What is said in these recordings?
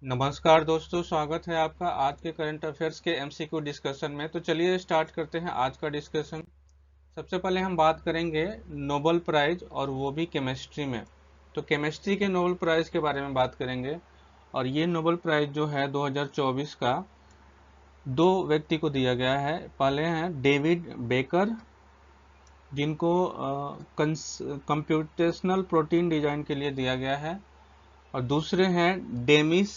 नमस्कार दोस्तों, स्वागत है आपका आज के करंट अफेयर्स के एमसीक्यू डिस्कशन में। तो चलिए स्टार्ट करते हैं आज का डिस्कशन। सबसे पहले हम बात करेंगे नोबेल प्राइज, और वो भी केमिस्ट्री में। तो केमिस्ट्री के नोबेल प्राइज के बारे में बात करेंगे। और ये नोबेल प्राइज जो है 2024 का दो व्यक्ति को दिया गया है। पहले हैं डेविड बेकर, जिनको कंप्यूटेशनल प्रोटीन डिजाइन के लिए दिया गया है। और दूसरे हैं डेमिस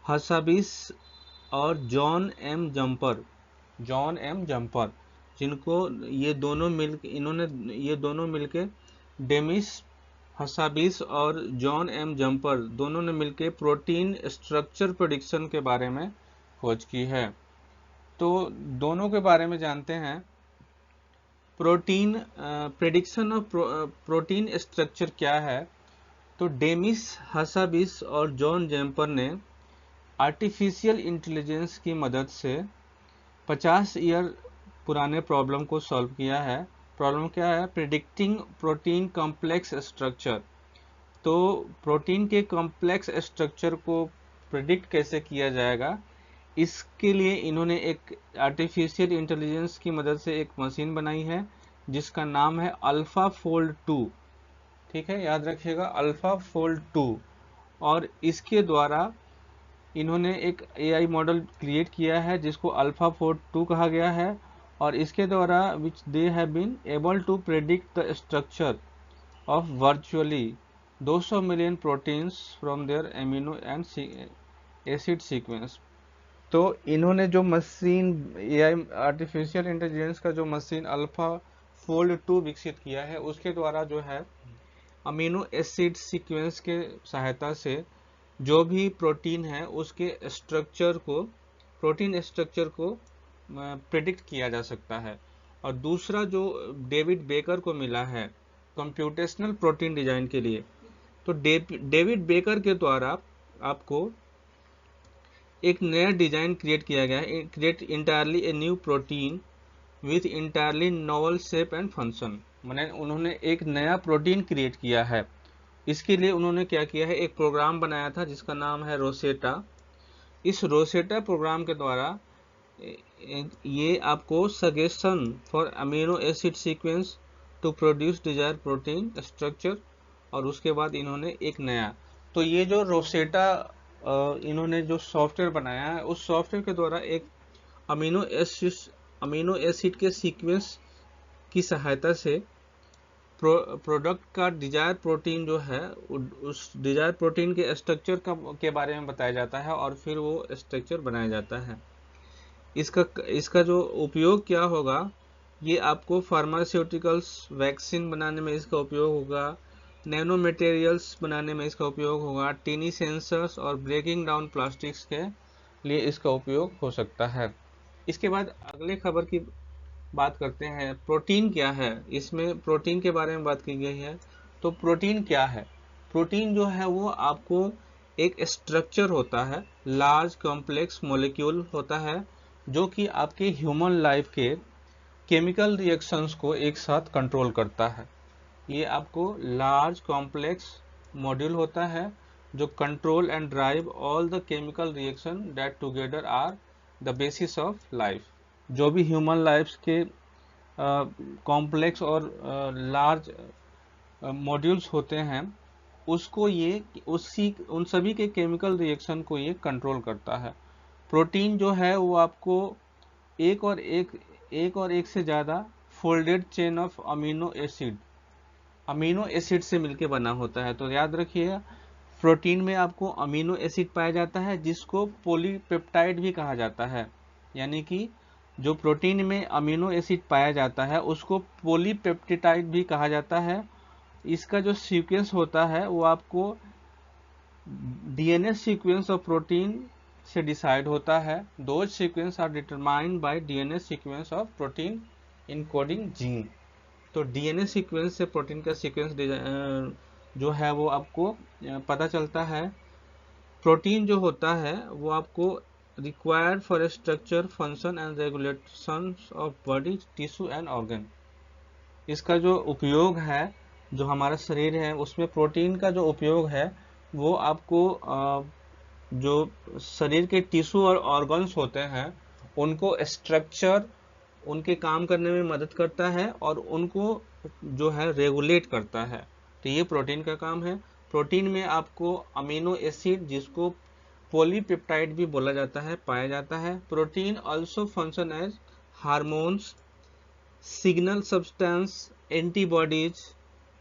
हसाबिस और जॉन एम जम्पर, जिनको ये दोनों मिलके डेमिस हसाबिस और जॉन एम जम्पर दोनों ने मिलके प्रोटीन स्ट्रक्चर प्रेडिक्शन के बारे में खोज की है। तो दोनों के बारे में जानते हैं। Protein prediction of protein structure क्या है। तो डेमिस हसाबिस और जॉन जैम्पर ने आर्टिफिशियल इंटेलिजेंस की मदद से 50 ईयर पुराने प्रॉब्लम को सॉल्व किया है। प्रॉब्लम क्या है? Predicting protein complex structure. तो प्रोटीन के कॉम्प्लेक्स स्ट्रक्चर को प्रिडिक्ट कैसे किया जाएगा, इसके लिए इन्होंने एक आर्टिफिशियल इंटेलिजेंस की मदद से एक मशीन बनाई है, जिसका नाम है अल्फा फोल्ड 2। ठीक है, याद रखिएगा, अल्फा फोल्ड 2। और इसके द्वारा इन्होंने एक एआई मॉडल क्रिएट किया है जिसको अल्फा फोर्ड 2 कहा गया है। और इसके द्वारा which they have been able to predict the structure of virtually 200 million proteins from their amino and acid sequence. तो इन्होंने जो मशीन एआई आर्टिफिशियल इंटेलिजेंस का जो मशीन अल्फा फोल्ड 2 विकसित किया है, उसके द्वारा जो है अमीनो एसिड सीक्वेंस के सहायता से जो भी प्रोटीन है उसके प्रोटीन स्ट्रक्चर को प्रिडिक्ट किया जा सकता है। और दूसरा जो डेविड बेकर को मिला है कंप्यूटेशनल प्रोटीन डिजाइन के लिए, तो डेविड बेकर के द्वारा आपको एक नया डिजाइन क्रिएट किया गया है, create entirely a new protein with entirely novel shape and function. माने उन्होंने एक नया प्रोटीन क्रिएट किया है। इसके लिए उन्होंने क्या किया है, एक प्रोग्राम बनाया था जिसका नाम है रोसेटा। इस रोसेटा प्रोग्राम के द्वारा ये आपको suggestion for amino acid sequence to produce desire protein structure. और उसके बाद इन्होंने एक नया, तो ये जो रोसेटा इन्होंने जो सॉफ्टवेयर बनाया है, उस सॉफ्टवेयर के द्वारा एक अमीनो एसिड के सीक्वेंस की सहायता से प्रोडक्ट का डिजायर प्रोटीन जो है, उस डिजायर प्रोटीन के स्ट्रक्चर के बारे में बताया जाता है और फिर वो स्ट्रक्चर बनाया जाता है। इसका जो उपयोग क्या होगा, ये आपको फार्मास्यूटिकल्स वैक्सीन बनाने में इसका उपयोग होगा, नैनो मटेरियल्स बनाने में इसका उपयोग होगा, टीनी सेंसर्स और ब्रेकिंग डाउन प्लास्टिक्स के लिए इसका उपयोग हो सकता है। इसके बाद अगले खबर की बात करते हैं। प्रोटीन क्या है, इसमें प्रोटीन के बारे में बात की गई है। तो प्रोटीन क्या है? प्रोटीन जो है वो आपको एक स्ट्रक्चर होता है, लार्ज कॉम्प्लेक्स मॉलिक्यूल होता है, जो कि आपके ह्यूमन लाइफ के केमिकल रिएक्शंस को एक साथ कंट्रोल करता है। ये आपको लार्ज कॉम्प्लेक्स मॉड्यूल होता है जो control and drive all the chemical reaction that together are the basis of life. जो भी ह्यूमन लाइफ के कॉम्प्लेक्स और लार्ज मॉड्यूल्स होते हैं, उसको ये उन सभी के केमिकल रिएक्शन को ये कंट्रोल करता है। प्रोटीन जो है वो आपको एक और एक से ज़्यादा folded chain of amino acid से मिलके बना होता है। तो याद रखिएगा, प्रोटीन में आपको अमीनो एसिड पाया जाता है जिसको पॉलीपेप्टाइड भी कहा जाता है। यानी कि जो प्रोटीन में अमीनो एसिड पाया जाता है उसको पॉलीपेप्टाइड भी कहा जाता है। इसका जो सीक्वेंस होता है वो आपको डीएनए सीक्वेंस ऑफ प्रोटीन से डिसाइड होता है। Those sequence are determined by DNA sequence of protein encoding gene. तो डीएनए सीक्वेंस से प्रोटीन का सीक्वेंस जो है वो आपको पता चलता है। प्रोटीन जो होता है वो आपको required for structure function and regulation of body tissue and organ. इसका जो उपयोग है, जो हमारा शरीर है उसमें प्रोटीन का जो उपयोग है वो आपको जो शरीर के टिश्यू और ऑर्गन्स होते हैं उनको स्ट्रक्चर, उनके काम करने में मदद करता है और उनको जो है रेगुलेट करता है। तो ये प्रोटीन का काम है। प्रोटीन में आपको अमीनो एसिड, जिसको पॉलीपेप्टाइड भी बोला जाता है, पाया जाता है। Protein also function as hormones, signal substance, antibodies,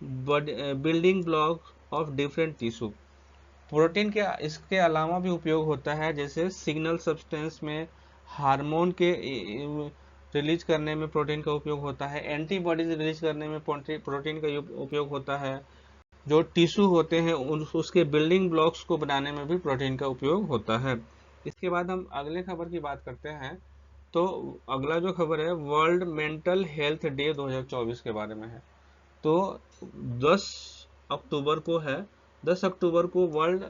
building block of different tissue. Protein के इसके अलावा भी उपयोग होता है, जैसे सिग्नल सब्सटेंस में हार्मोन के रिलीज करने में प्रोटीन का उपयोग होता है, एंटीबॉडीज रिलीज करने में प्रोटीन का उपयोग होता है, जो टिश्यू होते हैं उसके बिल्डिंग ब्लॉक्स को बनाने में भी प्रोटीन का उपयोग होता है। इसके बाद हम अगले खबर की बात करते हैं। तो अगला जो खबर है वर्ल्ड मेंटल हेल्थ डे 2024 के बारे में है। तो 10 अक्टूबर को है, 10 अक्टूबर को वर्ल्ड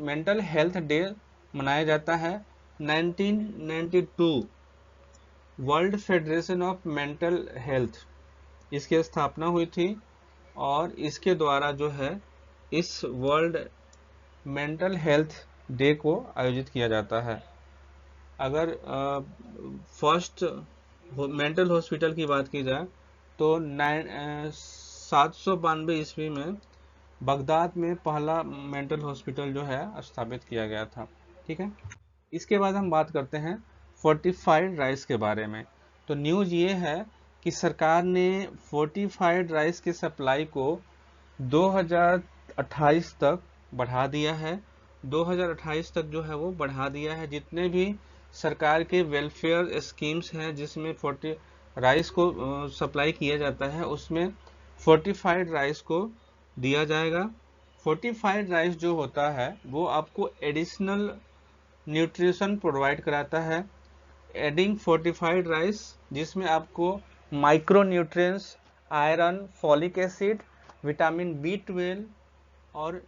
मेंटल हेल्थ डे मनाया जाता है। 1992 world federation of mental health, इसकी स्थापना हुई थी और इसके द्वारा जो है इस वर्ल्ड मेंटल हेल्थ डे को आयोजित किया जाता है। अगर फर्स्ट मेंटल हॉस्पिटल की बात की जाए तो 792 ईस्वी में बगदाद में पहला मेंटल हॉस्पिटल जो है स्थापित किया गया था। ठीक है, इसके बाद हम बात करते हैं फोर्टिफाइड राइस के बारे में। तो न्यूज़ ये है कि सरकार ने फोर्टिफाइड राइस की सप्लाई को 2028 तक बढ़ा दिया है। 2028 तक जो है वो बढ़ा दिया है। जितने भी सरकार के वेलफेयर स्कीम्स हैं जिसमें राइस को सप्लाई किया जाता है, उसमें फोर्टिफाइड राइस को दिया जाएगा। फोर्टिफाइड राइस जो होता है वो आपको एडिशनल न्यूट्रिशन प्रोवाइड कराता है। एडिंग फोर्टिफाइड राइस, जिसमें आपको micro nutrients, iron, folic acid, vitamin B12 और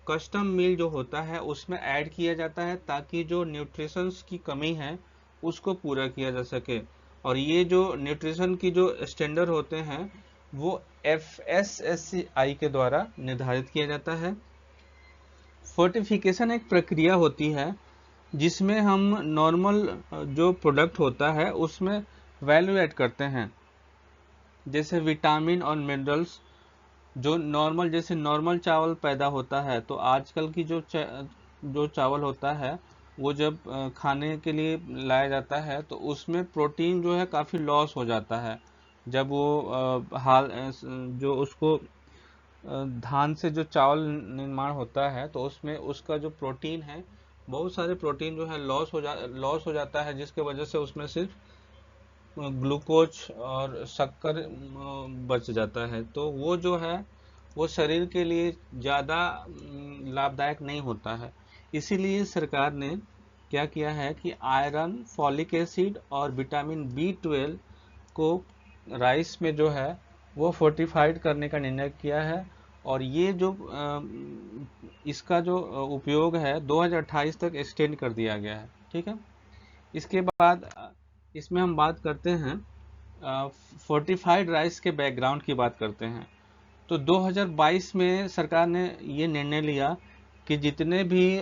कस्टम मील जो होता है उसमें ऐड किया जाता है, ताकि जो न्यूट्रिशंस की कमी है उसको पूरा किया जा सके। और ये जो न्यूट्रिशन की जो स्टैंडर्ड होते हैं वो FSSAI के द्वारा निर्धारित किया जाता है। फोर्टिफिकेशन एक प्रक्रिया होती है जिसमें हम नॉर्मल जो प्रोडक्ट होता है उसमें वैल्यू ऐड करते हैं, जैसे विटामिन और मिनरल्स। जो नॉर्मल, जैसे नॉर्मल चावल पैदा होता है, तो आजकल की जो चावल होता है वो जब खाने के लिए लाया जाता है तो उसमें प्रोटीन जो है काफ़ी लॉस हो जाता है। जब वो जो उसको धान से जो चावल निर्माण होता है तो उसमें उसका जो प्रोटीन है, बहुत सारे प्रोटीन जो है लॉस हो जाता है, जिसके वजह से उसमें सिर्फ ग्लूकोज और शक्कर बच जाता है। तो वो जो है वो शरीर के लिए ज़्यादा लाभदायक नहीं होता है। इसीलिए सरकार ने क्या किया है कि आयरन, फॉलिक एसिड और विटामिन B12 को राइस में जो है वो फोर्टिफाइड करने का निर्णय किया है। और ये जो इसका जो उपयोग है 2028 तक एक्सटेंड कर दिया गया है। ठीक है, इसके बाद इसमें हम बात करते हैं फोर्टिफाइड राइस के बैकग्राउंड की बात करते हैं। तो 2022 में सरकार ने ये निर्णय लिया कि जितने भी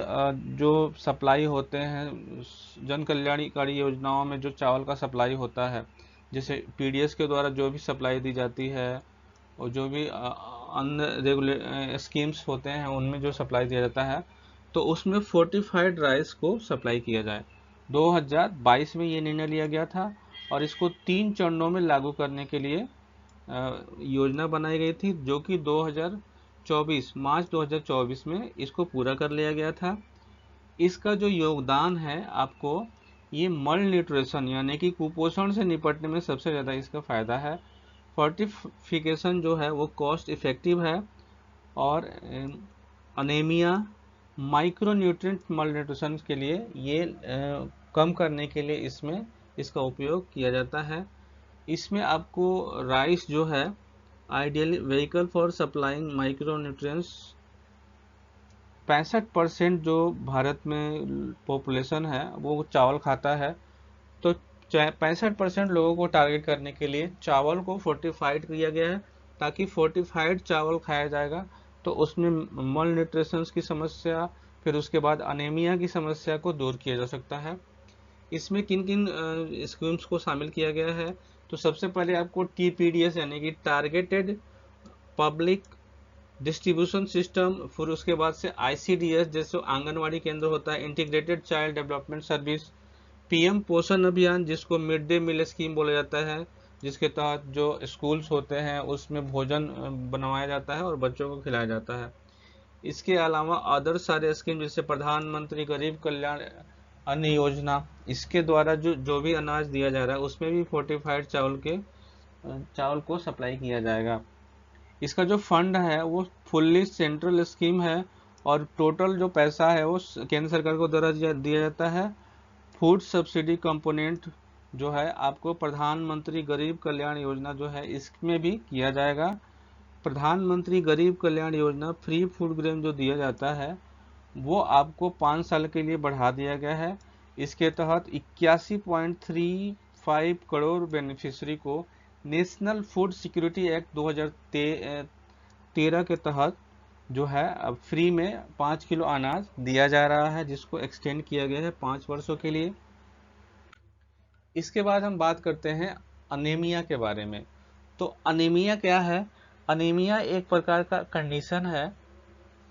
जो सप्लाई होते हैं जन कल्याणकारी योजनाओं में, जो चावल का सप्लाई होता है, जैसे PDS के द्वारा जो भी सप्लाई दी जाती है और जो भी अन्य रेगुलर स्कीम्स होते हैं उनमें जो सप्लाई दिया जाता है, तो उसमें फोर्टिफाइड राइस को सप्लाई किया जाए। 2022 में ये निर्णय लिया गया था और इसको 3 चरणों में लागू करने के लिए योजना बनाई गई थी, जो कि मार्च 2024 में इसको पूरा कर लिया गया था। इसका जो योगदान है आपको, ये मल न्यूट्रिशन यानी कि कुपोषण से निपटने में सबसे ज़्यादा इसका फ़ायदा है। फोर्टिफिकेशन जो है वो कॉस्ट इफ़ेक्टिव है और अनेमिया, माइक्रो न्यूट्रिएंट मल न्यूट्रिशन के लिए ये कम करने के लिए इसमें इसका उपयोग किया जाता है। इसमें आपको राइस जो है ideally vehicle for supplying micro nutrients. 65% जो भारत में पॉपुलेशन है वो चावल खाता है, तो 65% लोगों को टारगेट करने के लिए चावल को फोर्टिफाइड किया गया है, ताकि फोर्टिफाइड चावल खाया जाएगा तो उसमें मल न्यूट्रिशन की समस्या, फिर उसके बाद अनेमिया की समस्या को दूर किया जा सकता है। इसमें किन किन स्कीम्स को शामिल किया गया है, तो सबसे पहले आपको TPDS यानी कि टारगेटेड पब्लिक डिस्ट्रीब्यूशन सिस्टम, फिर उसके बाद से ICDS जैसे आंगनवाड़ी केंद्र होता है, integrated child development service, PM पोषण अभियान जिसको मिड डे मील स्कीम बोला जाता है, जिसके तहत जो स्कूल्स होते हैं उसमें भोजन बनवाया जाता है और बच्चों को खिलाया जाता है। इसके अलावा अदर सारे स्कीम जैसे प्रधानमंत्री गरीब कल्याण अन्न योजना, इसके द्वारा जो भी अनाज दिया जा रहा है उसमें भी फोर्टिफाइड चावल को सप्लाई किया जाएगा। इसका जो फंड है वो फुल्ली सेंट्रल स्कीम है और टोटल जो पैसा है वो केंद्र सरकार को द्वारा दिया जाता है। फूड सब्सिडी कंपोनेंट जो है आपको प्रधानमंत्री गरीब कल्याण योजना जो है इसमें भी किया जाएगा। प्रधानमंत्री गरीब Kalyan Yojana free food grain जो दिया जाता है वो आपको 5 साल के लिए बढ़ा दिया गया है। इसके तहत 81.35 करोड़ बेनिफिशियरी को नेशनल फूड सिक्योरिटी एक्ट 2013 के तहत जो है अब फ्री में 5 किलो अनाज दिया जा रहा है, जिसको एक्सटेंड किया गया है 5 वर्षों के लिए। इसके बाद हम बात करते हैं अनीमिया के बारे में। तो अनीमिया क्या है? अनीमिया एक प्रकार का कंडीशन है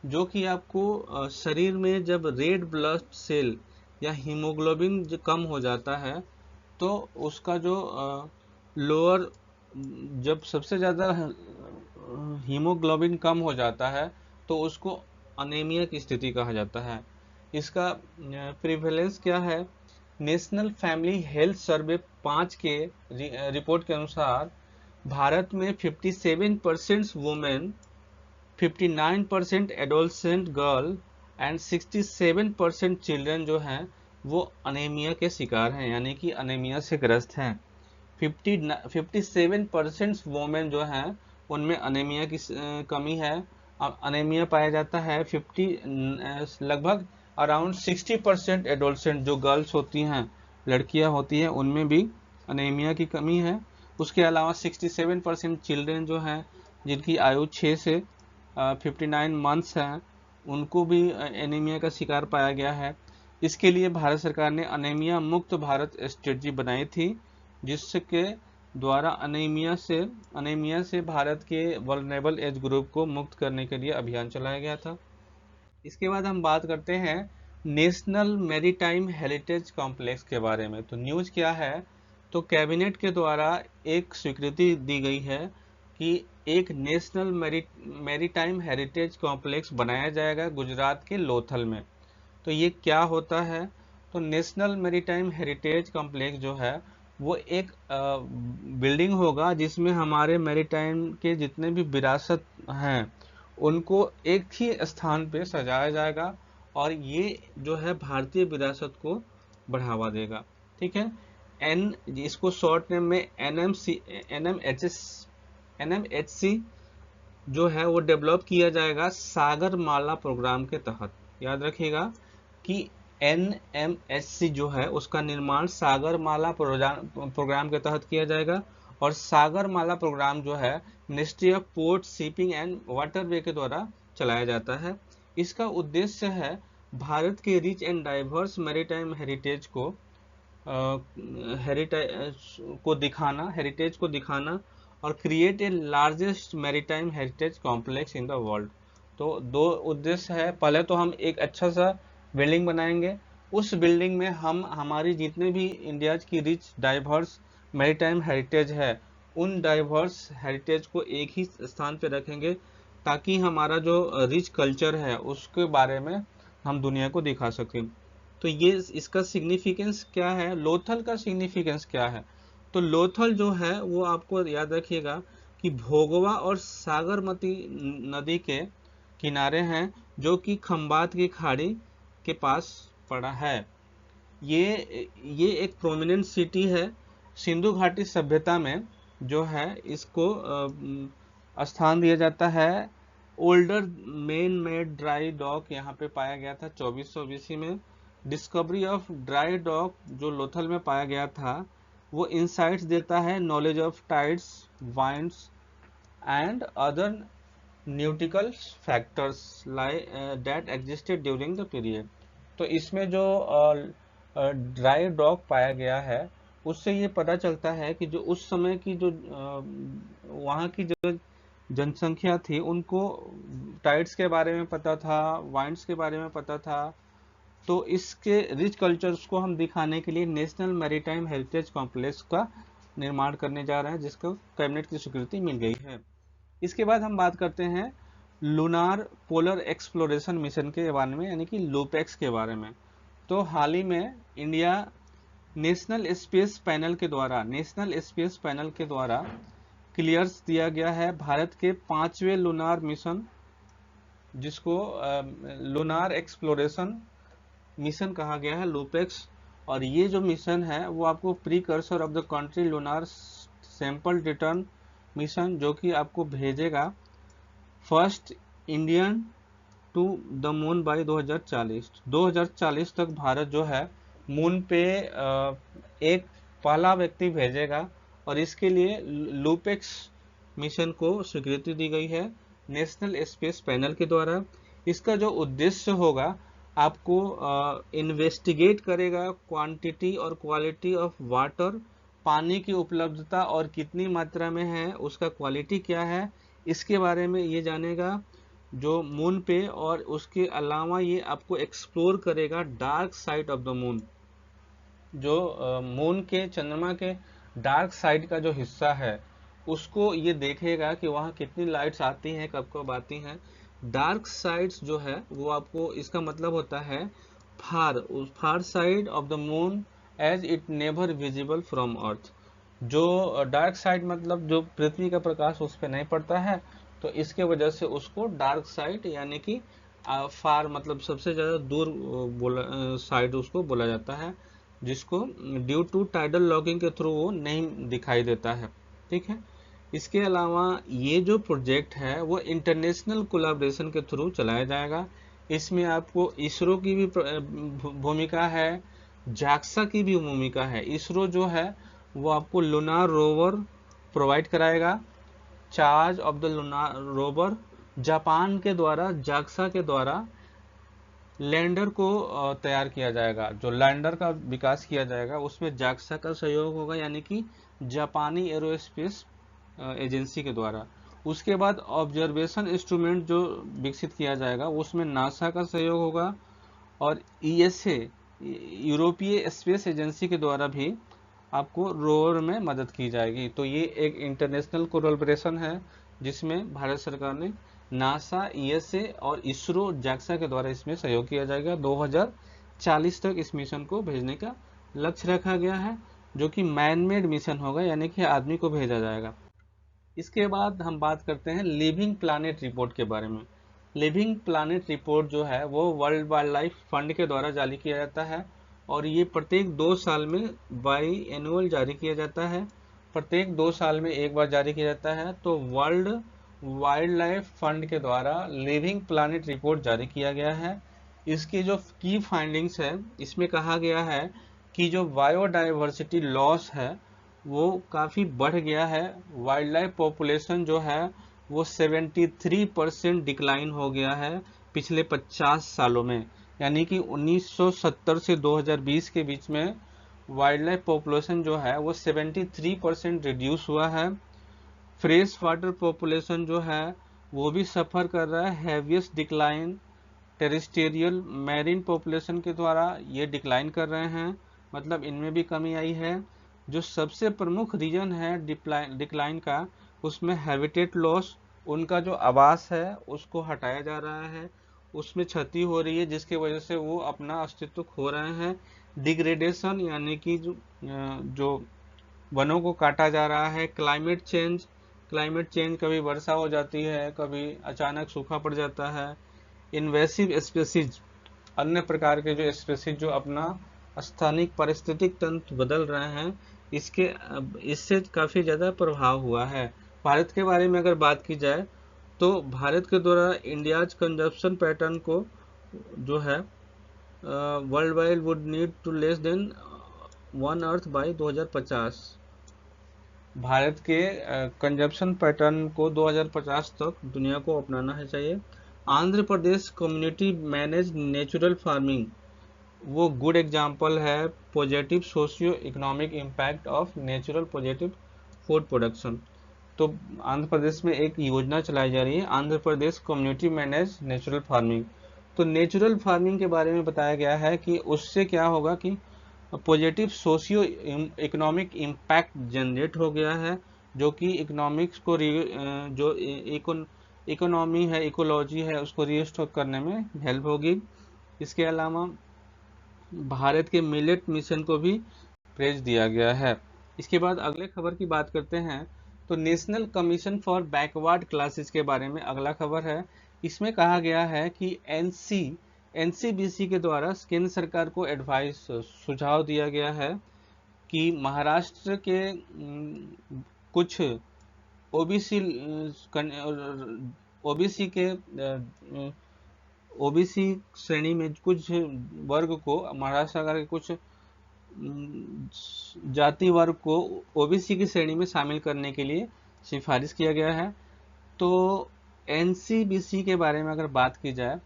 जो कि आपको शरीर में जब रेड ब्लड सेल या हीमोग्लोबिन कम हो जाता है तो उसका जो लोअर, जब सबसे ज़्यादा हीमोग्लोबिन कम हो जाता है तो उसको अनीमिया की स्थिति कहा जाता है। इसका प्रिवेलेंस क्या है? नेशनल फैमिली हेल्थ सर्वे 5 के रिपोर्ट के अनुसार भारत में 57% women, 59% adolescent girl and 67% children जो हैं वो अनीमिया के शिकार हैं, यानी कि अनीमिया से ग्रस्त हैं। 57% वोमेन जो हैं उनमें अनीमिया की कमी है। अनीमिया पाया जाता है लगभग अराउंड 60% एडोलसेंट जो गर्ल्स होती हैं, लड़कियां होती हैं, उनमें भी अनीमिया की कमी है। उसके अलावा 67% चिल्ड्रन जो हैं जिनकी आयु 6 से 59 मंथ्स हैं उनको भी एनीमिया का शिकार पाया गया है। इसके लिए भारत सरकार ने अनीमिया मुक्त भारत स्ट्रेटजी बनाई थी, जिसके द्वारा अनीमिया से भारत के वल्नरेबल एज ग्रुप को मुक्त करने के लिए अभियान चलाया गया था। इसके बाद हम बात करते हैं नेशनल मैरीटाइम हेरिटेज कॉम्प्लेक्स के बारे में। तो न्यूज़ क्या है? तो कैबिनेट के द्वारा एक स्वीकृति दी गई है कि एक नेशनल मैरीटाइम हेरिटेज कॉम्प्लेक्स बनाया जाएगा गुजरात के लोथल में। तो ये क्या होता है? तो नेशनल मैरीटाइम हेरिटेज कॉम्प्लेक्स जो है वो एक बिल्डिंग होगा जिसमें हमारे मैरीटाइम के जितने भी विरासत हैं उनको एक ही स्थान पे सजाया जाएगा और ये जो है भारतीय विरासत को बढ़ावा देगा। ठीक है। इसको शॉर्ट नेम में NMHC जो है वो डेवलप किया जाएगा सागरमाला प्रोग्राम के तहत। याद रखिएगा कि NMHC जो है उसका निर्माण सागरमाला प्रोग्राम के तहत किया जाएगा और सागरमाला प्रोग्राम जो है ministry of port shipping and waterway के द्वारा चलाया जाता है। इसका उद्देश्य है भारत के rich and diverse maritime heritage को दिखाना और create a largest maritime heritage complex in the world. तो दो उद्देश्य है। पहले तो हम एक अच्छा सा बिल्डिंग बनाएंगे, उस बिल्डिंग में हम हमारी जितने भी इंडिया की रिच डाइवर्स मैरीटाइम हेरिटेज है उन डाइवर्स हेरिटेज को एक ही स्थान पे रखेंगे ताकि हमारा जो रिच कल्चर है उसके बारे में हम दुनिया को दिखा सकें। तो ये इसका सिग्निफिकेंस क्या है? लोथल का सिग्निफिकेंस क्या है? तो लोथल जो है वो आपको याद रखिएगा कि भोगवा और सागरमती नदी के किनारे हैं जो कि खंबात की खाड़ी के पास पड़ा है। ये एक प्रोमिनेंट सिटी है सिंधु घाटी सभ्यता में जो है इसको स्थान दिया जाता है। Older men made dry dock यहाँ पे पाया गया था 2400 BC में। डिस्कवरी ऑफ ड्राई डॉक जो लोथल में पाया गया था वो इंसाइट्स देता है knowledge of tides, winds and other न्यूटिकल factors that existed during the period. तो इसमें जो ड्राई डॉक पाया गया है उससे ये पता चलता है कि जो उस समय की जो वहाँ की जो जनसंख्या थी उनको टाइड्स के बारे में पता था, वाइंड्स के बारे में पता था। तो इसके रिच कल्चर्स को हम दिखाने के लिए नेशनल मैरीटाइम हेरिटेज कॉम्प्लेक्स का निर्माण करने जा रहे हैं, जिसको कैबिनेट की स्वीकृति मिल गई है। इसके बाद हम बात करते हैं लूनार पोलर एक्सप्लोरेशन मिशन के बारे में, यानी कि लूपेक्स के बारे में। तो हाल ही में इंडिया नेशनल स्पेस पैनल के द्वारा क्लियर्स दिया गया है भारत के 5वें लूनार मिशन, जिसको लूनार एक्सप्लोरेशन मिशन कहा गया है, लूपेक्स। और ये जो मिशन है वो आपको precursor of the country lunar sample return mission, जो कि आपको भेजेगा first Indian to the moon by 2040 तक भारत जो है मून पे एक पहला व्यक्ति भेजेगा। और इसके लिए लूपेक्स मिशन को स्वीकृति दी गई है नेशनल स्पेस पैनल के द्वारा। इसका जो उद्देश्य होगा, आपको इन्वेस्टिगेट करेगा क्वांटिटी और क्वालिटी ऑफ वाटर, पानी की उपलब्धता और कितनी मात्रा में है, उसका क्वालिटी क्या है, इसके बारे में ये जानेगा जो मून पे। और उसके अलावा ये आपको एक्सप्लोर करेगा dark side of the moon, जो मून के, चंद्रमा के डार्क साइड का जो हिस्सा है उसको ये देखेगा कि वहाँ कितनी लाइट्स आती हैं, कब कब आती हैं। डार्क साइड्स जो है वो आपको, इसका मतलब होता है far side of the moon as it never visible from earth. जो डार्क साइड मतलब जो पृथ्वी का प्रकाश उस पर नहीं पड़ता है, तो इसके वजह से उसको डार्क साइड यानी कि फार मतलब सबसे ज़्यादा दूर साइड उसको बोला जाता है, जिसको ड्यू टू टाइडल लॉगिंग के थ्रू वो नहीं दिखाई देता है। ठीक है। इसके अलावा ये जो प्रोजेक्ट है वो इंटरनेशनल कोलैबोरेशन के थ्रू चलाया जाएगा। इसमें आपको इसरो की भी भूमिका है, जाक्सा की भी भूमिका है। इसरो जो है वो आपको लूनार रोवर प्रोवाइड कराएगा, charge of the lunar rover Japan के द्वारा, जाक्सा के द्वारा लैंडर को तैयार किया जाएगा। जो लैंडर का विकास किया जाएगा उसमें जाक्सा का सहयोग होगा, यानी कि जापानी एरोस्पेस एजेंसी के द्वारा। उसके बाद ऑब्जर्वेशन इंस्ट्रूमेंट जो विकसित किया जाएगा उसमें नासा का सहयोग होगा, और ईएसए यूरोपीय स्पेस एजेंसी के द्वारा भी आपको रोवर में मदद की जाएगी। तो ये एक इंटरनेशनल कोलैबोरेशन है जिसमें भारत सरकार ने नासा, ईएसए और इसरो, जाक्सा के द्वारा इसमें सहयोग किया जाएगा। 2040 तक इस मिशन को भेजने का लक्ष्य रखा गया है, जो कि मैन मेड मिशन होगा, यानी कि आदमी को भेजा जाएगा। इसके बाद हम बात करते हैं लिविंग प्लानेट रिपोर्ट के बारे में। लिविंग प्लानेट रिपोर्ट जो है वो वर्ल्ड वाइल्ड लाइफ फंड के द्वारा जारी किया जाता है, और ये प्रत्येक 2 साल में बाई एनुअल जारी किया जाता है। प्रत्येक 2 साल में एक बार जारी किया जाता है। तो वर्ल्ड वाइल्ड लाइफ फंड के द्वारा लिविंग प्लानेट रिपोर्ट जारी किया गया है। इसकी जो की फाइंडिंग्स है, इसमें कहा गया है कि जो बायोडाइवर्सिटी लॉस है वो काफ़ी बढ़ गया है। वाइल्ड लाइफ पॉपुलेशन जो है वो 73% डिक्लाइन हो गया है पिछले 50 सालों में, यानी कि 1970 से 2020 के बीच में वाइल्ड लाइफ पॉपुलेशन जो है वो 73% रिड्यूस हुआ है। फ्रेश वाटर पॉपुलेशन जो है वो भी सफ़र कर रहा है heaviest decline. Terrestrial marine population के द्वारा ये डिक्लाइन कर रहे हैं, मतलब इनमें भी कमी आई है। जो सबसे प्रमुख रीजन है डिक्लाइन का, उसमें हैबिटेट लॉस, उनका जो आवास है उसको हटाया जा रहा है, उसमें क्षति हो रही है, जिसकी वजह से वो अपना अस्तित्व खो रहे हैं। डिग्रेडेशन यानी कि जो वनों को काटा जा रहा है। क्लाइमेट चेंज, कभी वर्षा हो जाती है, कभी अचानक सूखा पड़ जाता है। इन्वेसिव स्पेसीज, अन्य प्रकार के जो स्पेसीज जो अपना स्थानिक पारिस्थितिक तंत्र बदल रहे हैं, इससे काफ़ी ज़्यादा प्रभाव हुआ है। भारत के बारे में अगर बात की जाए तो भारत के द्वारा इंडियाज कंजप्शन पैटर्न को जो है world wide would need to less than 1 earth by 2050। Bharat के कंजप्शन पैटर्न को 2050 तक दुनिया को अपनाना है चाहिए। Andhra Pradesh community manage natural farming वो गुड एग्जाम्पल है positive socio economic impact of natural positive food production. तो आंध्र प्रदेश में एक योजना चलाई जा रही है, Andhra Pradesh community manage natural farming. तो नेचुरल फार्मिंग के बारे में बताया गया है कि उससे क्या होगा कि positive socio economic impact generate हो गया है, जो कि इकोनॉमिक्स को जो इकोनॉमी है, इकोलॉजी है, उसको रीस्टोर करने में हेल्प होगी। इसके अलावा भारत के मिलेट मिशन को भी प्रेज दिया गया है। इसके बाद अगले खबर की बात करते हैं, तो national commission for backward classes के बारे में अगला खबर है। इसमें कहा गया है कि एनसीबीसी के द्वारा केंद्र सरकार को एडवाइस सुझाव दिया गया है कि महाराष्ट्र के कुछ ओबीसी ओबीसी श्रेणी में कुछ वर्ग को, महाराष्ट्र सरकार के कुछ जाति वर्ग को ओबीसी की श्रेणी में शामिल करने के लिए सिफारिश किया गया है। तो एनसीबीसी के बारे में अगर बात की जाए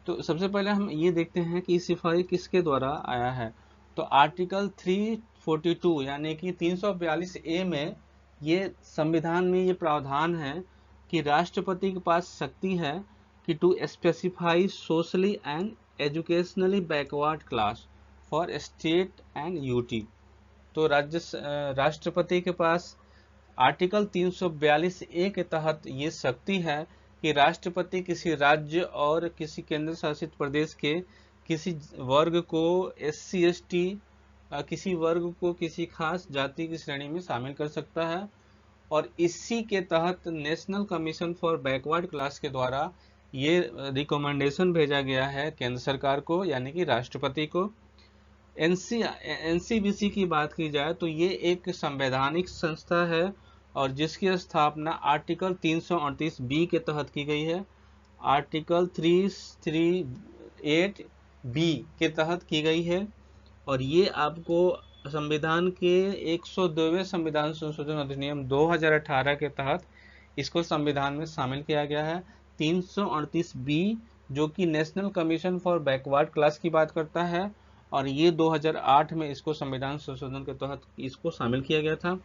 तो सबसे पहले हम ये देखते हैं कि सिफारिश किसके द्वारा आया है। तो आर्टिकल 342 यानी कि 342 ए में ये संविधान में ये प्रावधान है कि राष्ट्रपति के पास शक्ति है कि to specify socially and educationally backward class for state and UT. तो राष्ट्रपति के पास आर्टिकल 342 ए के तहत ये शक्ति है कि राष्ट्रपति किसी राज्य और किसी केंद्र शासित प्रदेश के किसी वर्ग को SC ST किसी वर्ग को किसी खास जाति की श्रेणी में शामिल कर सकता है। और इसी के तहत national commission for backward class के द्वारा ये रिकमेंडेशन भेजा गया है केंद्र सरकार को, यानी कि राष्ट्रपति को। एनसीबीसी की बात की जाए तो ये एक संवैधानिक संस्था है और जिसकी स्थापना आर्टिकल 338 बी के तहत की गई है, आर्टिकल 338 बी के तहत की गई है। और ये आपको संविधान के 102वें संविधान संशोधन अधिनियम 2018 के तहत इसको संविधान में शामिल किया गया है। 338 बी जो कि national commission for backward class की बात करता है, और ये 2008 में इसको संविधान संशोधन के तहत इसको शामिल किया गया था।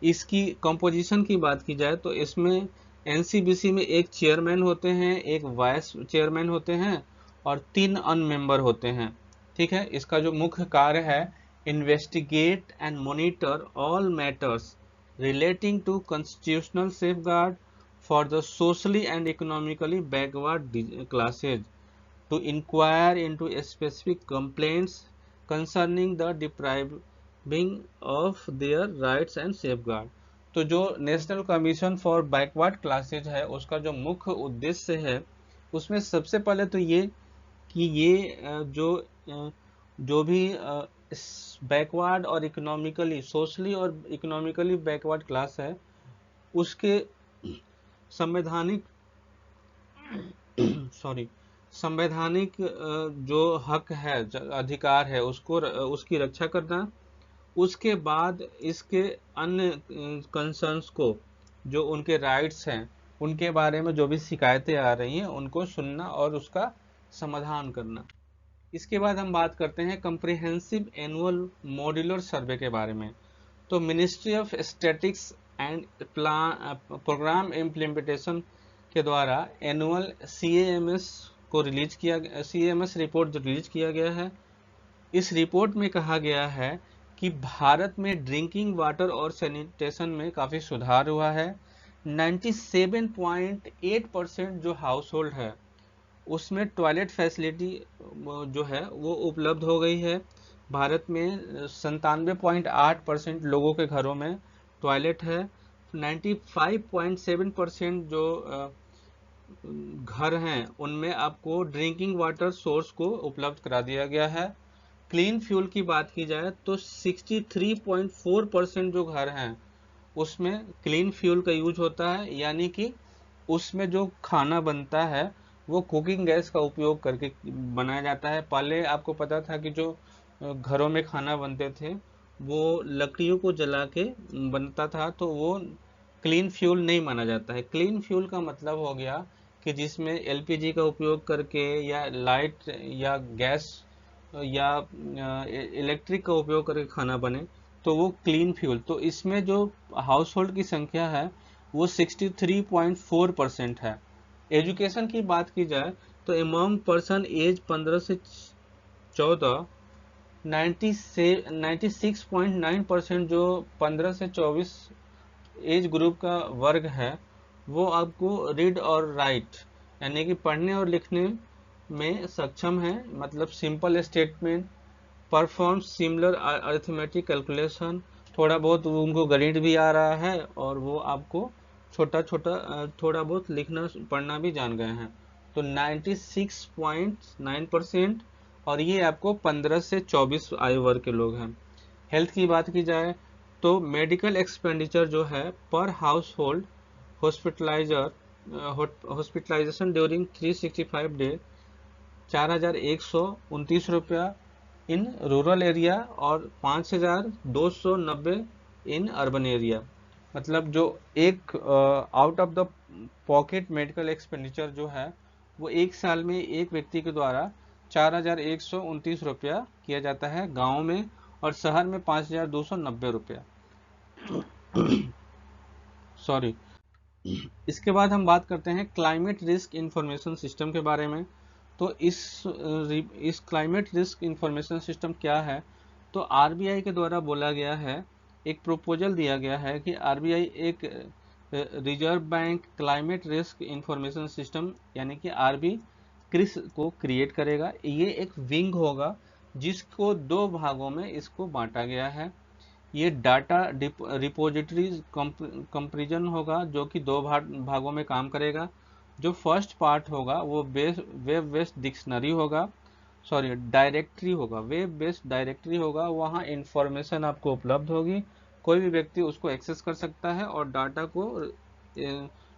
इसकी कंपोजिशन की बात की जाए तो इसमें एनसीबीसी में एक चेयरमैन होते हैं, एक वाइस चेयरमैन होते हैं और 3 अन्य मेंबर होते हैं। ठीक है, इसका जो मुख्य कार्य है, investigate and monitor all matters relating to constitutional safeguard for the socially and economically backward classes, to inquire into specific complaints concerning the depriving of their rights and safeguard। तो जो national commission for backward classes है उसका जो मुख्य उद्देश्य है उसमें सबसे पहले तो ये कि ये जो भी बैकवर्ड और इकोनॉमिकली, सोशली और इकोनॉमिकली बैकवर्ड क्लास है उसके संवैधानिक जो हक है, अधिकार है, उसकी रक्षा करना। उसके बाद इसके अन्य कंसर्न्स को, जो उनके राइट्स हैं, उनके बारे में जो भी शिकायतें आ रही हैं उनको सुनना और उसका समाधान करना। इसके बाद हम बात करते हैं कंप्रिहेंसिव एनुअल मॉड्यूलर सर्वे के बारे में। तो ministry of statistics and programme implementation के द्वारा एनुअल CAMS को रिलीज किया, CAMS रिपोर्ट जो रिलीज किया गया है, इस रिपोर्ट में कहा गया है कि भारत में ड्रिंकिंग वाटर और सैनिटेशन में काफ़ी सुधार हुआ है। 97.8% जो हाउस होल्ड है उसमें टॉयलेट फैसिलिटी जो है वो उपलब्ध हो गई है। भारत में 97.8% लोगों के घरों में टॉयलेट है। 95.7% जो घर हैं उनमें आपको ड्रिंकिंग वाटर सोर्स को उपलब्ध करा दिया गया है। क्लीन फ्यूल की बात की जाए तो 63.4% जो घर हैं उसमें क्लीन फ्यूल का यूज होता है, यानी कि उसमें जो खाना बनता है वो कुकिंग गैस का उपयोग करके बनाया जाता है। पहले आपको पता था कि जो घरों में खाना बनते थे वो लकड़ियों को जला के बनता था, तो वो क्लीन फ्यूल नहीं माना जाता है। क्लीन फ्यूल का मतलब हो गया कि जिसमें एलपीजी का उपयोग करके या लाइट या गैस या इलेक्ट्रिक का उपयोग करके खाना बने, तो वो क्लीन फ्यूल। तो इसमें जो हाउस होल्ड की संख्या है वो 63.4% है। एजुकेशन की बात की जाए तो अमॉन्ग पर्सन एज 15 से 14 96.9% जो 15 से 24 एज ग्रुप का वर्ग है, वो आपको रीड और राइट यानी कि पढ़ने और लिखने में सक्षम है। मतलब simple statement, perform similar arithmetic calculation, थोड़ा बहुत उनको गणित भी आ रहा है और वो आपको छोटा छोटा थोड़ा बहुत लिखना पढ़ना भी जान गए हैं। तो 96.9%, और ये आपको 15 से 24 आयु वर्ग के लोग हैं। हेल्थ की बात की जाए तो मेडिकल एक्सपेंडिचर जो है पर household, hospitaliser hospitalisation during 365 day 4,129 रुपया इन रूरल एरिया और 5,290 इन अर्बन एरिया। मतलब जो एक out of the pocket medical expenditure जो है वो एक साल में एक व्यक्ति के द्वारा 4,129 रुपया किया जाता है गांव में, और शहर में 5,290 रुपया। सॉरी। इसके बाद हम बात करते हैं क्लाइमेट रिस्क इंफॉर्मेशन सिस्टम के बारे में। तो इस क्लाइमेट रिस्क इंफॉर्मेशन सिस्टम क्या है? तो आरबीआई के द्वारा बोला गया है, एक प्रपोजल दिया गया है कि आरबीआई एक reserve bank climate risk information system यानी कि आरबी क्रिस को क्रिएट करेगा। ये एक विंग होगा जिसको दो भागों में इसको बांटा गया है। ये डाटा रिपोजिटरी कंपैरिजन होगा जो कि दो भागों में काम करेगा। जो फर्स्ट पार्ट होगा वो वेब बेस्ड डिक्शनरी होगा, सॉरी डायरेक्टरी होगा, वेब बेस्ड डायरेक्टरी होगा। वहाँ इंफॉर्मेशन आपको उपलब्ध होगी, कोई भी व्यक्ति उसको एक्सेस कर सकता है और डाटा को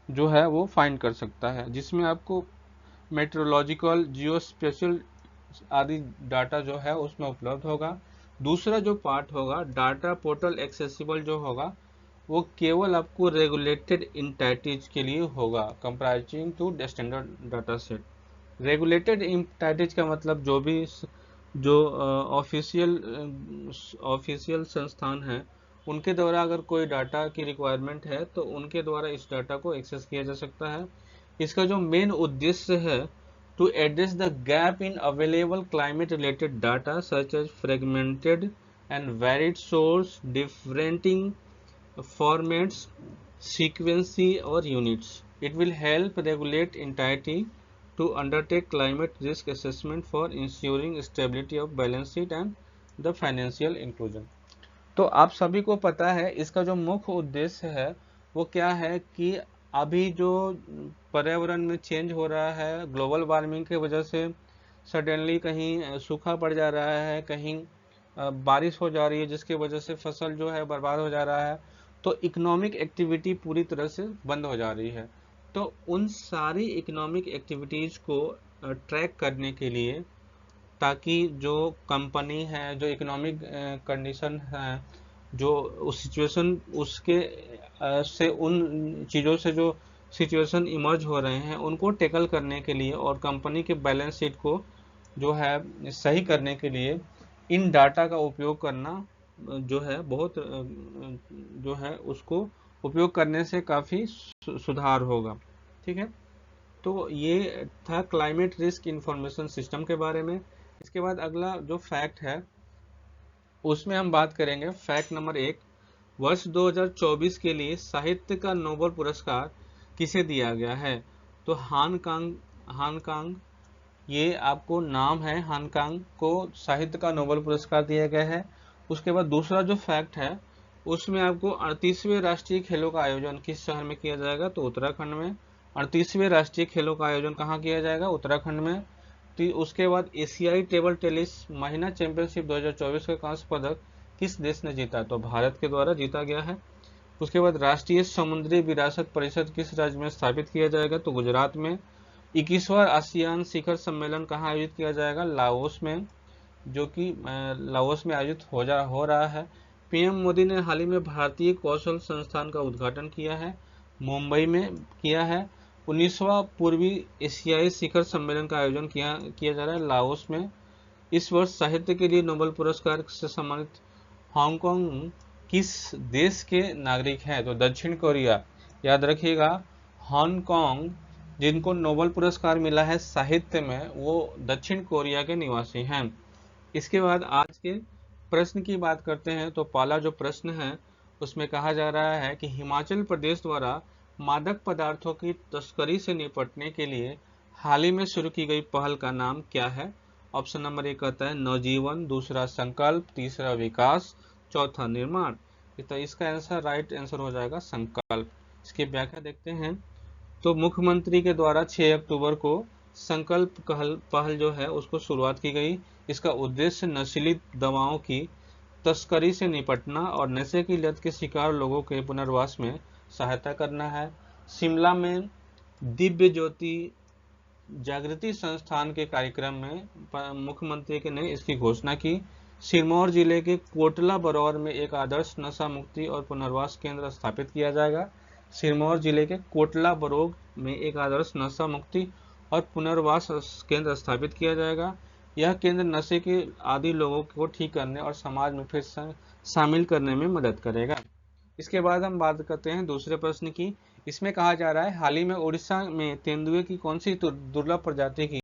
जो है वो फाइंड कर सकता है, जिसमें आपको मेट्रोलॉजिकल, जियोस्पेशियल आदि डाटा जो है उसमें उपलब्ध होगा। दूसरा जो पार्ट होगा डाटा पोर्टल एक्सेसिबल जो होगा वो केवल आपको रेगुलेटेड इंटाइटीज के लिए होगा, comprising two standard data set. Regulated entities का मतलब जो ऑफिशियल संस्थान है उनके द्वारा अगर कोई डाटा की रिक्वायरमेंट है तो उनके द्वारा इस डाटा को एक्सेस किया जा सकता है। इसका जो मेन उद्देश्य है to address the gap in available climate related data such as fragmented and varied source, differentiating formats, sequency or units. It will help regulate entity to undertake climate risk assessment for ensuring stability of balance sheet and the financial inclusion. तो आप सभी को पता है इसका जो मुख्य उद्देश्य है वो क्या है कि अभी जो पर्यावरण में चेंज हो रहा है ग्लोबल वार्मिंग की वजह से, सडनली कहीं सूखा पड़ जा रहा है, कहीं बारिश हो जा रही है जिसकी वजह से फसल जो है बर्बाद हो जा रहा है, तो इकोनॉमिक एक्टिविटी पूरी तरह से बंद हो जा रही है। तो उन सारी इकोनॉमिक एक्टिविटीज़ को ट्रैक करने के लिए, ताकि जो कंपनी है, जो इकोनॉमिक कंडीशन है, जो उस सिचुएशन उसके से उन चीज़ों से जो सिचुएशन इमर्ज हो रहे हैं उनको टैकल करने के लिए और कंपनी के बैलेंस शीट को जो है सही करने के लिए इन डाटा का उपयोग करना जो है बहुत जो है उसको उपयोग करने से काफ़ी सुधार होगा। ठीक है, तो ये था क्लाइमेट रिस्क इंफॉर्मेशन सिस्टम के बारे में। इसके बाद अगला जो फैक्ट है उसमें हम बात करेंगे। फैक्ट नंबर 1, वर्ष 2024 के लिए साहित्य का नोबेल पुरस्कार किसे दिया गया है? तो हानकांग, ये आपको नाम है, हानकांग को साहित्य का नोबेल पुरस्कार दिया गया है। उसके बाद दूसरा जो फैक्ट है उसमें आपको 38वें राष्ट्रीय खेलों का आयोजन किस शहर में किया जाएगा? तो उत्तराखंड में। 38वें राष्ट्रीय खेलों का आयोजन कहाँ किया जाएगा? उत्तराखंड में। तो उसके बाद एशियाई टेबल टेनिस महिला चैंपियनशिप 2024 का कांस्य पदक किस देश ने जीता? तो भारत के द्वारा जीता गया है। उसके बाद राष्ट्रीय समुद्री विरासत परिषद किस राज्य में स्थापित किया जाएगा? तो गुजरात में। 21वां आसियान शिखर सम्मेलन कहाँ आयोजित किया जाएगा? लाओस में, जो कि लाओस में आयोजित हो रहा है। पीएम मोदी ने हाल ही में भारतीय कौशल संस्थान का उद्घाटन किया है, मुंबई में किया है। 19वां पूर्वी एशियाई शिखर सम्मेलन का आयोजन किया जा रहा है लाओस में। इस वर्ष साहित्य के लिए नोबेल पुरस्कार से सम्मानित हांगकांग किस देश के नागरिक हैं? तो दक्षिण कोरिया। याद रखिएगा, हांगकांग जिनको नोबेल पुरस्कार मिला है साहित्य में, वो दक्षिण कोरिया के निवासी हैं। इसके बाद आज के प्रश्न की बात करते हैं। तो पहला जो प्रश्न है उसमें कहा जा रहा है कि हिमाचल प्रदेश द्वारा मादक पदार्थों की तस्करी से निपटने के लिए हाल ही में शुरू की गई पहल का नाम क्या है? ऑप्शन नंबर 1 कहता है नवजीवन, दूसरा संकल्प, तीसरा विकास, चौथा निर्माण। तो इसका आंसर राइट आंसर हो जाएगा संकल्प। इसकी व्याख्या देखते हैं। तो मुख्यमंत्री के द्वारा 6 अक्टूबर को संकल्प पहल जो है उसको शुरुआत की गई। इसका उद्देश्य नशीली दवाओं की तस्करी से निपटना और नशे की लत के शिकार लोगों के पुनर्वास में सहायता करना है। शिमला में दिव्य ज्योति जागृति संस्थान के कार्यक्रम में मुख्यमंत्री ने इसकी घोषणा की। सिरमौर जिले के कोटला बरौर में एक आदर्श नशा मुक्ति और पुनर्वास केंद्र स्थापित किया जाएगा। सिरमौर जिले के कोटला बरौर में एक आदर्श नशा मुक्ति और पुनर्वास केंद्र स्थापित किया जाएगा। यह केंद्र नशे के आदी लोगों को ठीक करने और समाज में फिर शामिल करने में मदद करेगा। इसके बाद हम बात करते हैं दूसरे प्रश्न की। इसमें कहा जा रहा है हाल ही में उड़ीसा में तेंदुए की कौन सी दुर्लभ प्रजाति की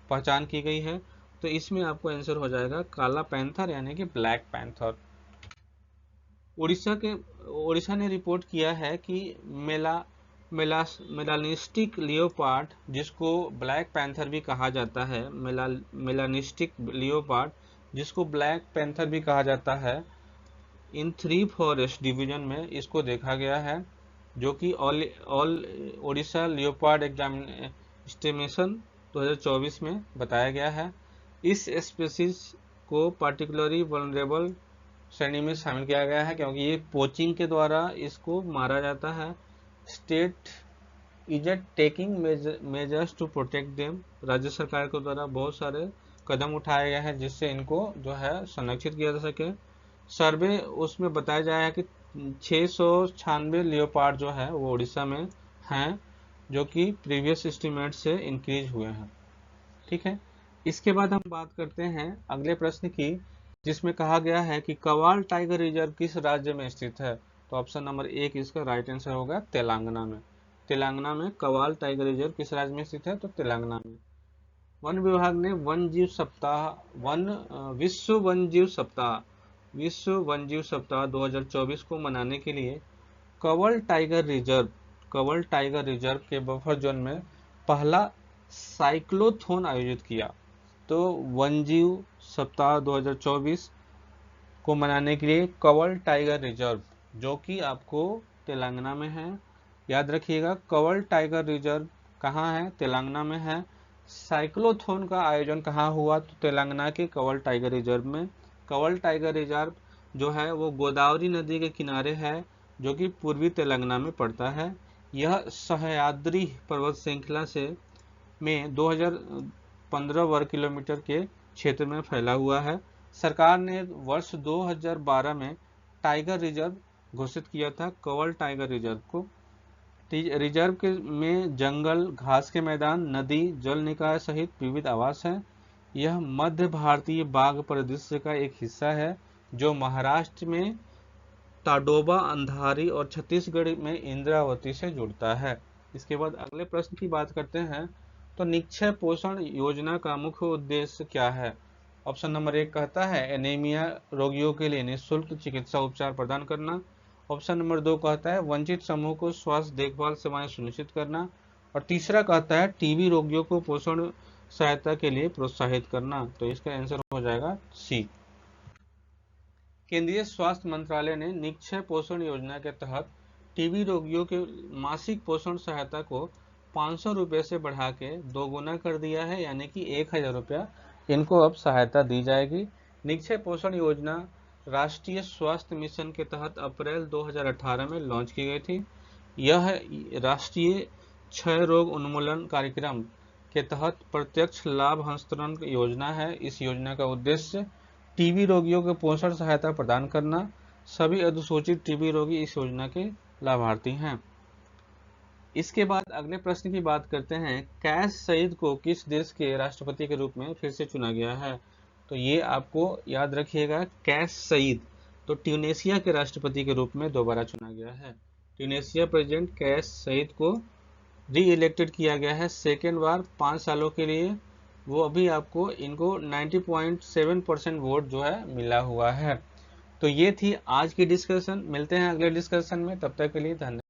पहचान की गई है? तो इसमें आपको आंसर हो जाएगा काला पैंथर यानी कि ब्लैक पैंथर। उड़ीसा ने रिपोर्ट किया है कि मेलानिस्टिक लियोपार्ड, जिसको ब्लैक पैंथर भी कहा जाता है, मेलानिस्टिक लियोपार्ड जिसको ब्लैक पैंथर भी कहा जाता है, इन 3 फॉरेस्ट डिवीजन में इसको देखा गया है, जो कि ऑल उड़ीसा लियोपार्ड एस्टिमेशन 2024 में बताया गया है। इस स्पीसीज को पार्टिकुलरली वल्नरेबल श्रेणी में शामिल किया गया है क्योंकि ये पोचिंग के द्वारा इसको मारा जाता है। State is taking measures to protect them. राज्य सरकार के द्वारा बहुत सारे कदम उठाए गए हैं जिससे इनको जो है संरक्षित किया जा सके। सर्वे उसमें बताया जाए कि 696 लियोपार्ड जो है वो उड़ीसा में हैं, जो कि प्रीवियस एस्टिमेट से इंक्रीज हुए हैं। ठीक है, इसके बाद हम बात करते हैं अगले प्रश्न की, जिसमें कहा गया है कि कवाल टाइगर रिजर्व किस राज्य में स्थित है? तो ऑप्शन नंबर 1 इसका राइट आंसर होगा तेलंगाना में। तेलंगाना में कवाल टाइगर रिजर्व किस राज्य में स्थित है? तो तेलंगाना में। वन विभाग ने विश्व वन्यजीव सप्ताह 2024 को मनाने के लिए कवल टाइगर रिजर्व के बफर जोन में पहला साइक्लोथॉन आयोजित किया। तो वन्यजीव सप्ताह 2024 को मनाने के लिए कवल टाइगर रिजर्व, जो कि आपको तेलंगाना में है, याद रखिएगा, कवल टाइगर रिजर्व कहाँ है? तेलंगाना में है। साइक्लोथॉन का आयोजन कहाँ हुआ? तो तेलंगाना के कवल टाइगर रिजर्व में। कवल टाइगर रिजर्व जो है वो गोदावरी नदी के किनारे है, जो कि पूर्वी तेलंगाना में पड़ता है। यह सह्याद्री पर्वत श्रृंखला से में 2015 वर्ग किलोमीटर के क्षेत्र में फैला हुआ है। सरकार ने वर्ष 2012 में टाइगर रिजर्व घोषित किया था, कवल टाइगर रिजर्व को। रिजर्व के में जंगल, घास के मैदान, नदी, जल निकाय सहित विविध आवास हैं। यह मध्य भारतीय बाघ परिदृश्य का एक हिस्सा है जो महाराष्ट्र में ताडोबा, अंधारी और छत्तीसगढ़ में इंद्रावती से जुड़ता है। इसके बाद अगले प्रश्न की बात करते हैं। तो निक्षय पोषण योजना का मुख्य उद्देश्य क्या है? ऑप्शन नंबर 1 कहता है एनीमिया रोगियों के लिए निःशुल्क चिकित्सा उपचार प्रदान करना। ऑप्शन नंबर 2 कहता है वंचित समूह को स्वास्थ्य देखभाल सेवाएं सुनिश्चित करना। और तीसरा कहता है टीबी रोगियों को पोषण सहायता के लिए प्रोत्साहित करना। तो इसका आंसर हो जाएगा सी। केंद्रीय स्वास्थ्य मंत्रालय ने निक्षय पोषण योजना के तहत टीबी रोगियों के मासिक पोषण सहायता को 500 रुपये से बढ़ा के 2 गुना कर दिया है, यानी कि 1000 रुपया इनको अब सहायता दी जाएगी। निक्षय पोषण योजना राष्ट्रीय स्वास्थ्य मिशन के तहत अप्रैल 2018 में लॉन्च की गई थी। यह राष्ट्रीय क्षय रोग उन्मूलन कार्यक्रम के तहत प्रत्यक्ष लाभ हस्तांतरण योजना है। इस योजना का उद्देश्य टीबी रोगियों को पोषण सहायता प्रदान करना, सभी अनुसूचित टीबी रोगी इस योजना के लाभार्थी हैं। इसके बाद अगले प्रश्न की बात करते हैं, कैस सईद को किस देश के राष्ट्रपति के रूप में फिर से चुना गया है? तो ये आपको याद रखिएगा, कैस सईद तो ट्यूनेशिया के राष्ट्रपति के रूप में दोबारा चुना गया है। ट्यूनेशिया प्रेसिडेंट कैस सईद को री इलेक्टेड किया गया है सेकेंड बार 5 सालों के लिए। वो अभी आपको इनको 90.7% वोट जो है मिला हुआ है। तो ये थी आज की डिस्कशन। मिलते हैं अगले डिस्कशन में, तब तक के लिए धन्यवाद।